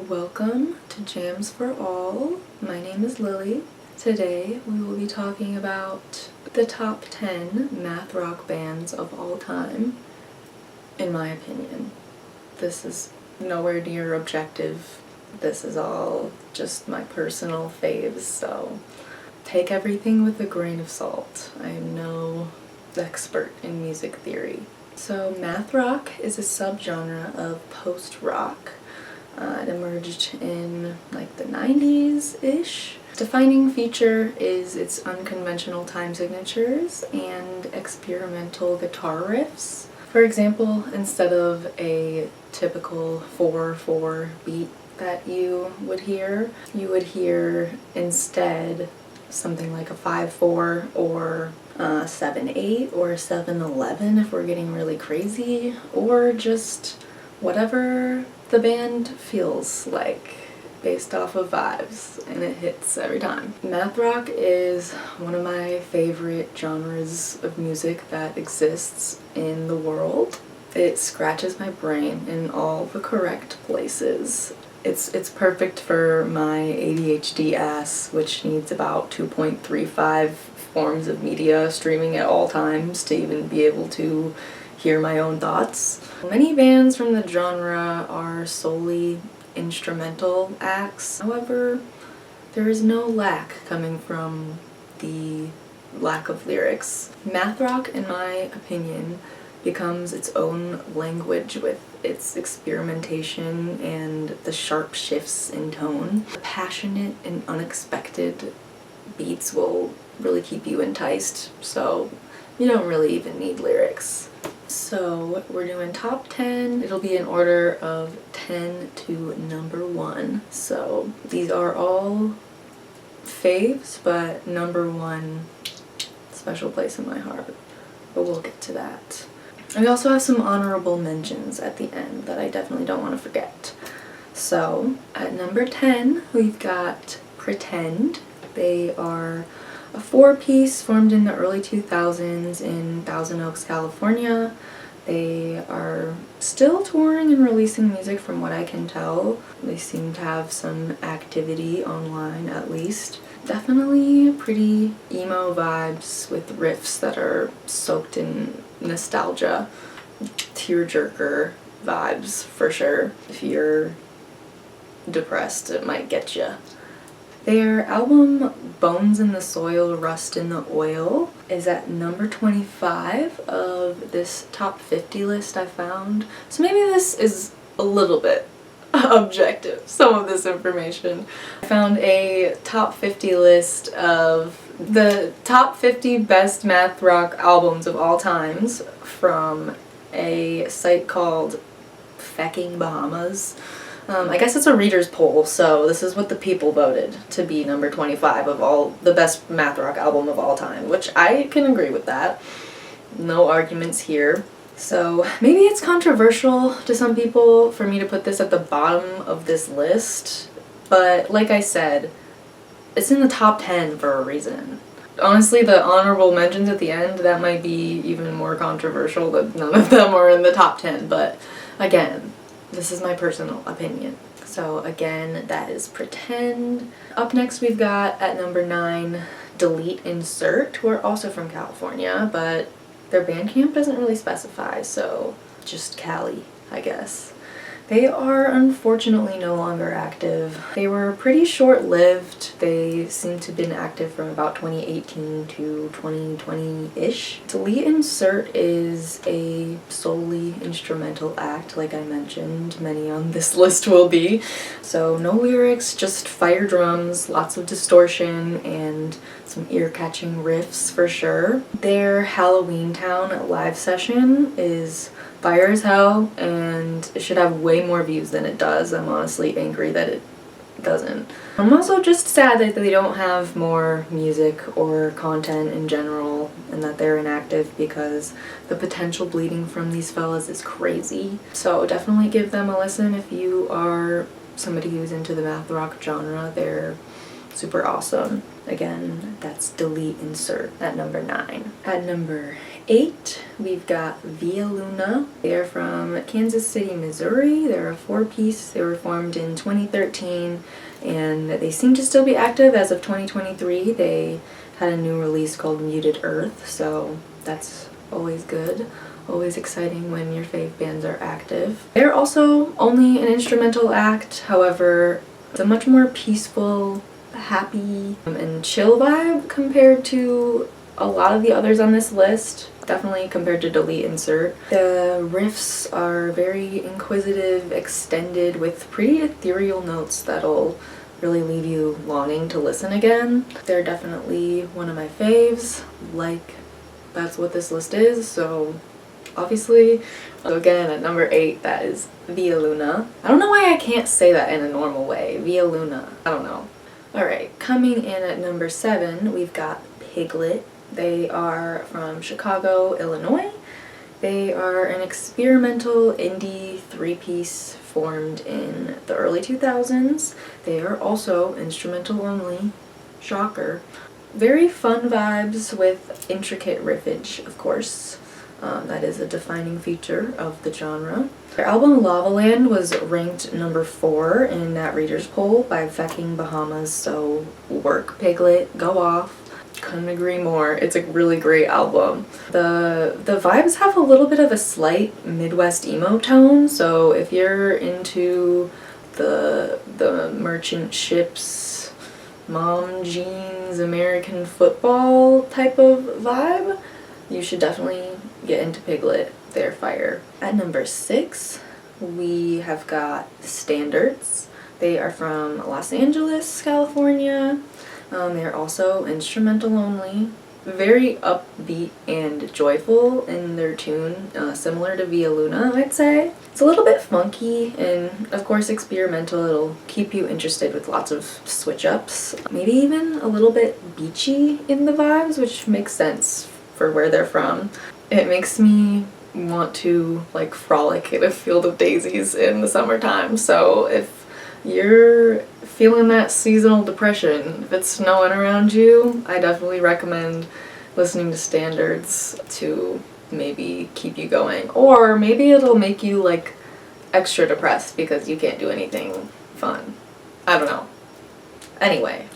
Welcome to Jams for All. My name is Lily. Today we will be talking about the top 10 math rock bands of all time, in my opinion. This is nowhere near objective. This is all just my personal faves, so take everything with a grain of salt. I am no expert in music theory. So math rock is a subgenre of post-rock. It emerged in like the 90s-ish. Defining feature is its unconventional time signatures and experimental guitar riffs. For example, instead of a typical 4/4 beat that you would hear instead something like a 5/4 or 7/8 or 7/11 if we're getting really crazy, or just whatever the band feels like based off of vibes, and it hits every time. Math rock is one of my favorite genres of music that exists in the world. It scratches my brain in all the correct places. It's perfect for my ADHD ass, which needs about 2.35 forms of media streaming at all times to even be able to hear my own thoughts. Many bands from the genre are solely instrumental acts. However, there is no lack coming from the lack of lyrics. Math rock, in my opinion, becomes its own language with its experimentation and the sharp shifts in tone. Passionate and unexpected beats will really keep you enticed, so you don't really even need lyrics. So we're doing top 10. It'll be in order of 10 to number 1. So these are all faves, but number 1, special place in my heart. But we'll get to that. We also have some honorable mentions at the end that I definitely don't want to forget. So at number 10, we've got Pretend. They are a 4-piece formed in the early 2000s in Thousand Oaks, California. They are still touring and releasing music from what I can tell. They seem to have some activity online at least. Definitely pretty emo vibes with riffs that are soaked in nostalgia. Tearjerker vibes for sure. If you're depressed, it might get you. Their album Bones in the Soil, Rust in the Oil is at number 25 of this top 50 list I found. So maybe this is a little bit objective, some of this information. I found a top 50 list of the top 50 best math rock albums of all times from a site called Fecking Bahamas. I guess it's a reader's poll, so this is what the people voted to be number 25 of all the best math rock album of all time, which I can agree with that. No arguments here. So maybe it's controversial to some people for me to put this at the bottom of this list, but like I said, it's in the top 10 for a reason. Honestly, the honorable mentions at the end, that might be even more controversial that none of them are in the top 10, but again, this is my personal opinion. So again, that is Pretend. Up next we've got at number 9, Delete Insert, who are also from California, but their Bandcamp doesn't really specify, so just Cali, I guess. They are unfortunately no longer active. They were pretty short-lived. They seem to have been active from about 2018 to 2020-ish. Delete Insert is a solely instrumental act, like I mentioned. Many on this list will be. So no lyrics, just fire drums, lots of distortion, and some ear-catching riffs for sure. Their Halloween Town live session is fire as hell, and it should have way more views than it does. I'm honestly angry that it doesn't. I'm also just sad that they don't have more music or content in general and that they're inactive, because the potential bleeding from these fellas is crazy. So definitely give them a listen if you are somebody who's into the math rock genre. They're super awesome. Again, that's Delete Insert at number 9. At number 8, we've got Via Luna. They're from Kansas City, Missouri. They're a 4-piece. They were formed in 2013, and they seem to still be active as of 2023. They had a new release called Muted Earth, so that's always good. Always exciting when your fave bands are active. They're also only an instrumental act, however, it's a much more peaceful, happy, and chill vibe compared to a lot of the others on this list. Definitely compared to Delete Insert. The riffs are very inquisitive, extended, with pretty ethereal notes that'll really leave you longing to listen again. They're definitely one of my faves, like that's what this list is, so obviously. So again, at number 8, that is Via Luna. I don't know why I can't say that in a normal way. Via Luna. I don't know. Alright, coming in at number 7, we've got Piglet. They are from Chicago, Illinois. They are an experimental indie 3-piece formed in the early 2000s. They are also instrumental only. Shocker. Very fun vibes with intricate riffage, of course. That is a defining feature of the genre. Their album Lavaland was ranked number 4 in that reader's poll by Fecking Bahamas, so work, Piglet, go off. Couldn't agree more. It's a really great album. The vibes have a little bit of a slight Midwest emo tone, so if you're into the merchant ships, mom jeans, American football type of vibe, you should definitely get into Piglet. They're fire. At number 6, we have got Standards. They are from Los Angeles, California. They're also instrumental only. Very upbeat and joyful in their tune, similar to Via Luna, I'd say. It's a little bit funky and, of course, experimental. It'll keep you interested with lots of switch-ups. Maybe even a little bit beachy in the vibes, which makes sense for where they're from. It makes me want to like frolic in a field of daisies in the summertime, so if you're feeling that seasonal depression, if it's snowing around you, I definitely recommend listening to Standards to maybe keep you going, or maybe it'll make you like extra depressed because you can't do anything fun. I don't know. Anyway,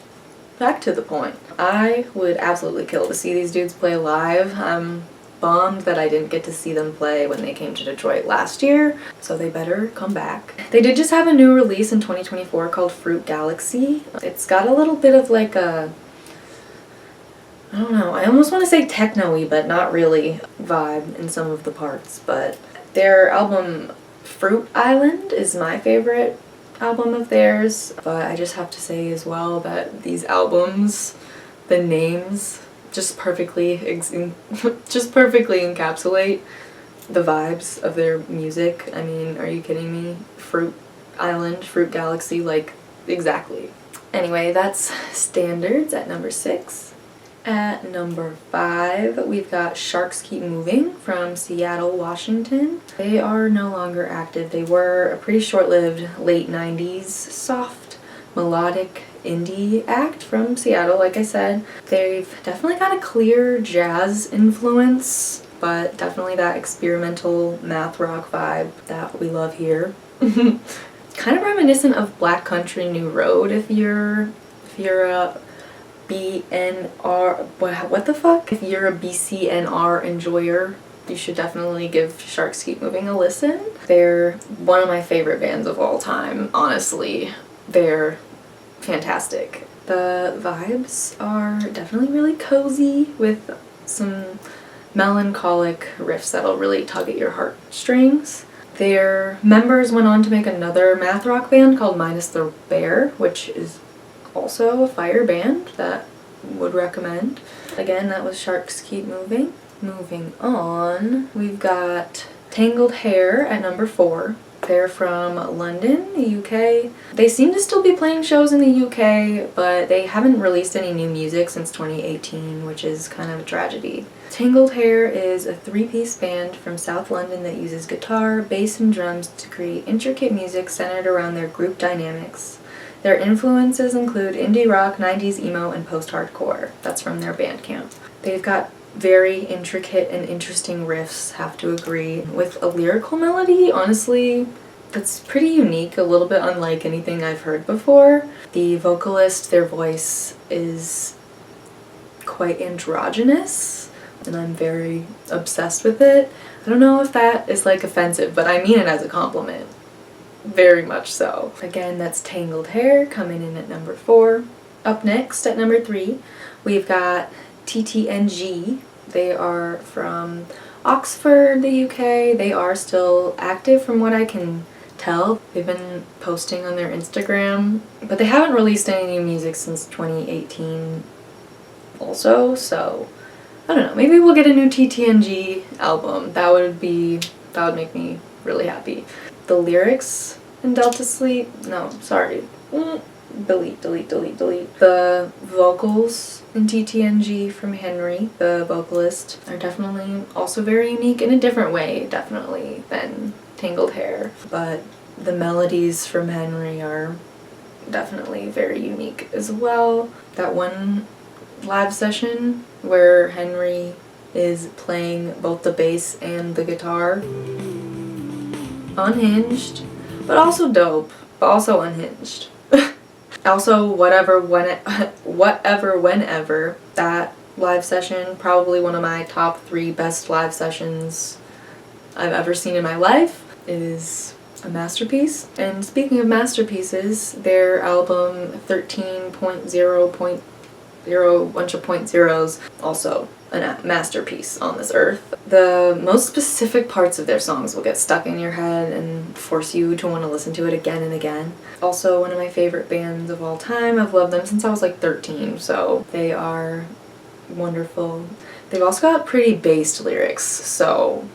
back to the point. I would absolutely kill to see these dudes play live. I'm bummed that I didn't get to see them play when they came to Detroit last year, so they better come back. They did just have a new release in 2024 called Fruit Galaxy. It's got a little bit of like a, I don't know, I almost want to say techno-y, but not really, vibe in some of the parts. But their album Fruit Island is my favorite album of theirs, but I just have to say as well that these albums, the names just perfectly encapsulate the vibes of their music. I mean, are you kidding me? Fruit Island, Fruit Galaxy, like, exactly. Anyway, that's Standards at number 6. At number 5, we've got Sharks Keep Moving from Seattle, Washington. They are no longer active. They were a pretty short-lived late 90s soft melodic indie act from Seattle, like I said. They've definitely got a clear jazz influence, but definitely that experimental math rock vibe that we love here. Kind of reminiscent of Black Country New Road if you're a BNR, what the fuck? If you're a BCNR enjoyer, you should definitely give Sharks Keep Moving a listen. They're one of my favorite bands of all time, honestly. They're fantastic. The vibes are definitely really cozy with some melancholic riffs that'll really tug at your heartstrings. Their members went on to make another math rock band called Minus the Bear, which is also a fire band that would recommend. Again, that was Sharks Keep Moving. Moving on, we've got Tangled Hair at number 4. They're from London, the UK. They seem to still be playing shows in the UK, but they haven't released any new music since 2018, which is kind of a tragedy. Tangled Hair is a 3-piece band from South London that uses guitar, bass, and drums to create intricate music centered around their group dynamics. Their influences include indie rock, 90s emo, and post-hardcore. That's from their Bandcamp. They've got very intricate and interesting riffs, have to agree. With a lyrical melody, honestly, that's pretty unique, a little bit unlike anything I've heard before. The vocalist, their voice is quite androgynous, and I'm very obsessed with it. I don't know if that is like offensive, but I mean it as a compliment. Very much so. Again, that's Tangled Hair coming in at number 4. Up next at number 3, we've got TTNG. They are from Oxford, the UK. They are still active from what I can tell. They've been posting on their Instagram, but they haven't released any new music since 2018 also, so I don't know, maybe we'll get a new TTNG album. That would make me really happy. The lyrics in Delta Sleep, no, sorry. Delete. The vocals in TTNG from Henry, the vocalist, are definitely also very unique in a different way, definitely, than Tangled Hair. But the melodies from Henry are definitely very unique as well. That one live session where Henry is playing both the bass and the guitar, unhinged, but also dope, but also unhinged. Also, whatever, whenever, that live session, probably one of my top 3 best live sessions I've ever seen in my life. It is a masterpiece. And speaking of masterpieces, their album 13.0.0, bunch of point zeros, also a masterpiece on this earth. The most specific parts of their songs will get stuck in your head and force you to want to listen to it again and again. Also one of my favorite bands of all time. I've loved them since I was like 13, so they are wonderful. They've also got pretty based lyrics, so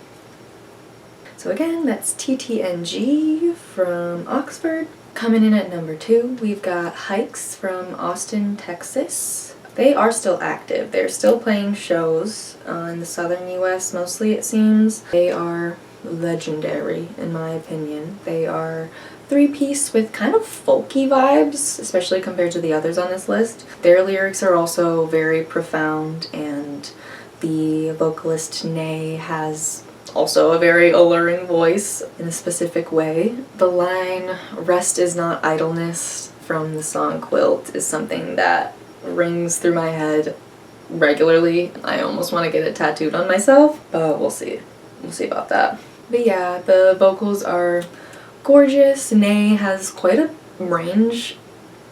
again, that's TTNG from Oxford. Coming in at number 2, we've got Hikes from Austin, Texas. They are still active. They're still playing shows in the southern US mostly, it seems. They are legendary, in my opinion. They are 3-piece with kind of folky vibes, especially compared to the others on this list. Their lyrics are also very profound, and the vocalist Nay has also a very alluring voice in a specific way. The line, "Rest is not idleness," from the song Quilt is something that rings through my head regularly. I almost want to get it tattooed on myself, but we'll see. We'll see about that. But yeah, the vocals are gorgeous. Nay has quite a range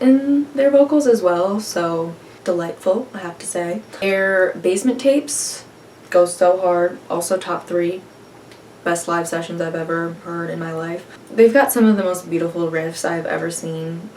in their vocals as well, so delightful, I have to say. Their Basement Tapes go so hard, also top 3 best live sessions I've ever heard in my life. They've got some of the most beautiful riffs I've ever seen.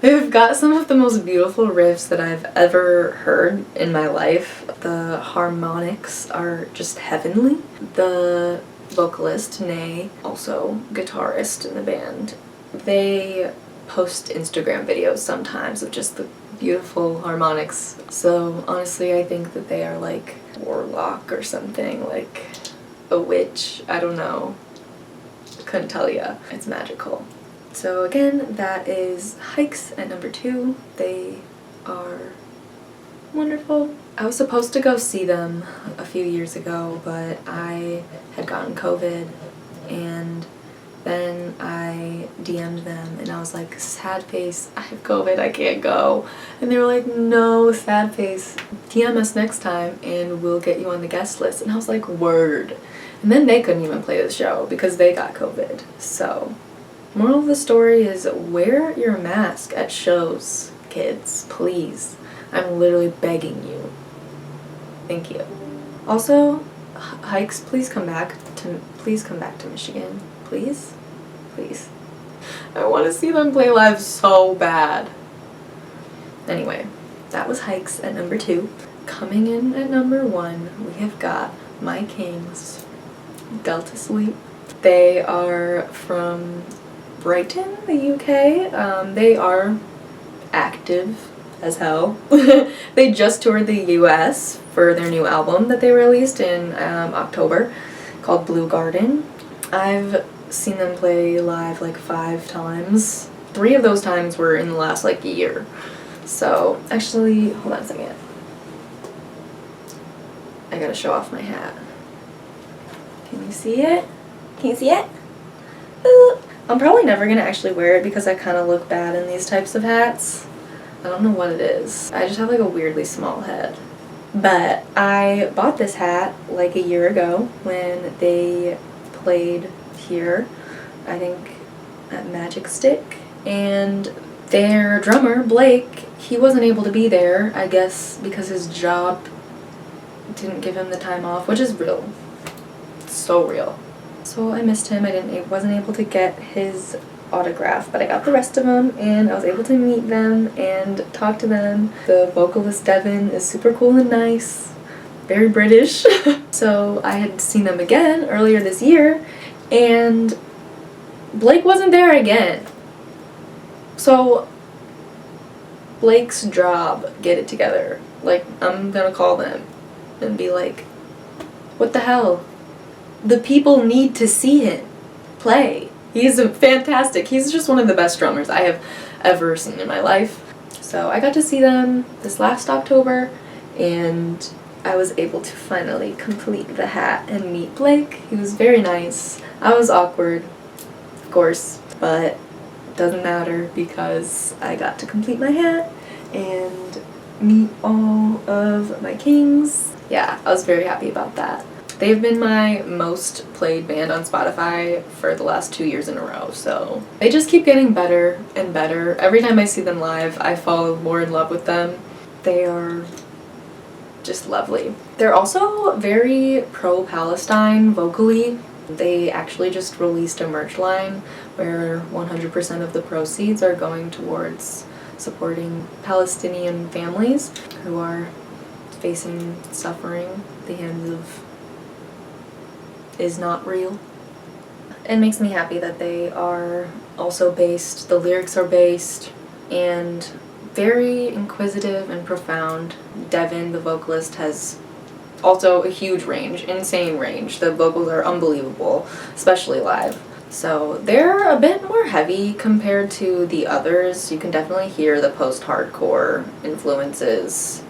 They've got some of the most beautiful riffs that I've ever heard in my life. The harmonics are just heavenly. The vocalist, Nay, also guitarist in the band, they post Instagram videos sometimes of just the beautiful harmonics. So honestly, I think that they are like warlock or something, like a witch, I don't know. Couldn't tell ya. It's magical. So again, that is Hikes at number 2. They are wonderful. I was supposed to go see them a few years ago, but I had gotten COVID, and then I DM'd them and I was like, "Sad face, I have COVID, I can't go." And they were like, "No, sad face, DM us next time and we'll get you on the guest list." And I was like, "Word." And then they couldn't even play the show because they got COVID. So, moral of the story is wear your mask at shows, kids, please. I'm literally begging you. Thank you. Also, Hikes, please come back to Michigan. Please? Please. I want to see them play live so bad. Anyway, that was Hikes at number 2. Coming in at number 1, we have got My Kings, Delta Sleep. They are from Brighton, the UK. They are active as hell. They just toured the US for their new album that they released in October called Blue Garden. I've seen them play live like 5 times. 3 of those times were in the last like year. So actually, hold on a second. I gotta show off my hat. Can you see it? Can you see it? I'm probably never gonna actually wear it because I kind of look bad in these types of hats. I don't know what it is. I just have like a weirdly small head. But I bought this hat like a year ago when they played here, I think at Magic Stick, and their drummer, Blake, he wasn't able to be there, I guess because his job didn't give him the time off, which is real. So real. So I missed him. Wasn't able to get his autograph, but I got the rest of them, and I was able to meet them and talk to them. The vocalist Devin is super cool and nice, very British. So I had seen them again earlier this year, and Blake wasn't there again. So Blake's job, get it together. Like, I'm gonna call them and be like, what the hell? The people need to see him play. He's fantastic. He's just one of the best drummers I have ever seen in my life. So I got to see them this last October, and I was able to finally complete the hat and meet Blake. He was very nice. I was awkward, of course, but it doesn't matter because I got to complete my hat and meet all of my kings. Yeah, I was very happy about that. They've been my most played band on Spotify for the last 2 years in a row, so they just keep getting better and better. Every time I see them live, I fall more in love with them. They are just lovely. They're also very pro-Palestine vocally. They actually just released a merch line where 100% of the proceeds are going towards supporting Palestinian families who are facing suffering at the hands of is not real. It makes me happy that they are also based, the lyrics are based, and very inquisitive and profound. Devin, the vocalist, has also a huge range, insane range. The vocals are unbelievable, especially live. So they're a bit more heavy compared to the others. You can definitely hear the post-hardcore influences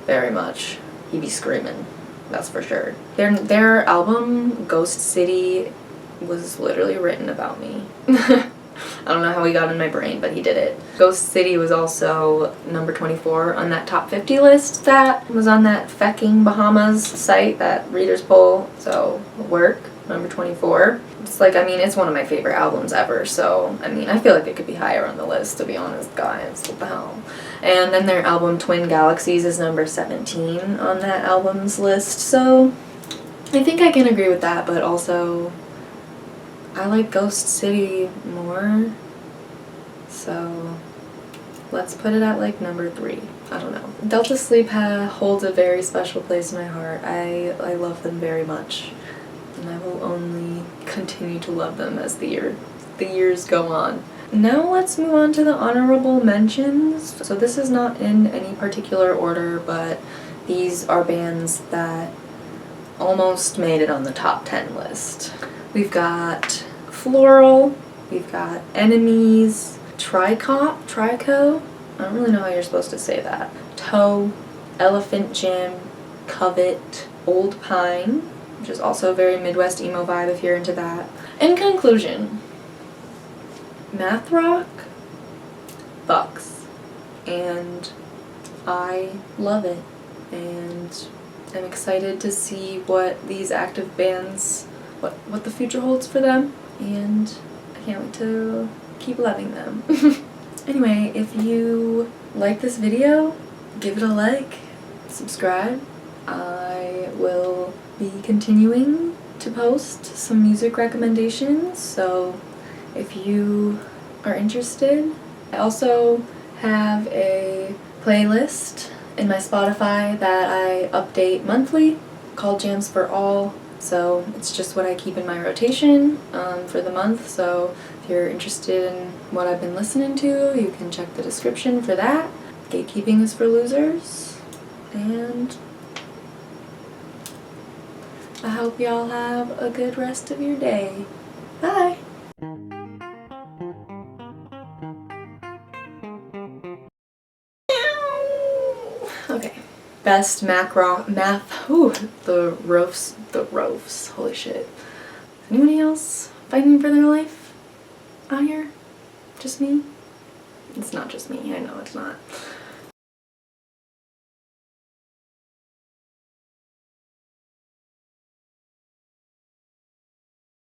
very much. He be screaming. That's for sure. Their album, Ghost City, was literally written about me. I don't know how he got in my brain, but he did it. Ghost City was also number 24 on that top 50 list that was on that fecking Bahamas site, that reader's poll. So, work, number 24. It's like, I mean, it's one of my favorite albums ever, so, I mean, I feel like it could be higher on the list, to be honest, guys. What the hell? And then their album Twin Galaxies is number 17 on that album's list, so I think I can agree with that, but also I like Ghost City more, so let's put it at like number 3. I don't know. Delta Sleep holds a very special place in my heart. I love them very much, and I will only continue to love them as the years go on. Now let's move on to the honorable mentions. So this is not in any particular order, but these are bands that almost made it on the top 10 list. We've got Floral, we've got Enemies, Trico, I don't really know how you're supposed to say that, Toe, Elephant Gym, Covet, Old Pine, which is also a very Midwest emo vibe if you're into that. In conclusion, math rock bucks, and I love it, and I'm excited to see what these active bands, what the future holds for them, and I can't wait to keep loving them. Anyway, if you like this video, give it a like, subscribe. I will be continuing to post some music recommendations, so if you are interested. I also have a playlist in my Spotify that I update monthly called Jams for All, so it's just what I keep in my rotation for the month. So if you're interested in what I've been listening to, you can check the description for that. Gatekeeping is for losers, and I hope y'all have a good rest of your day. Bye! Okay, back best the rovs, holy shit. Is anybody else fighting for their life out here? Just me? It's not just me, I know it's not.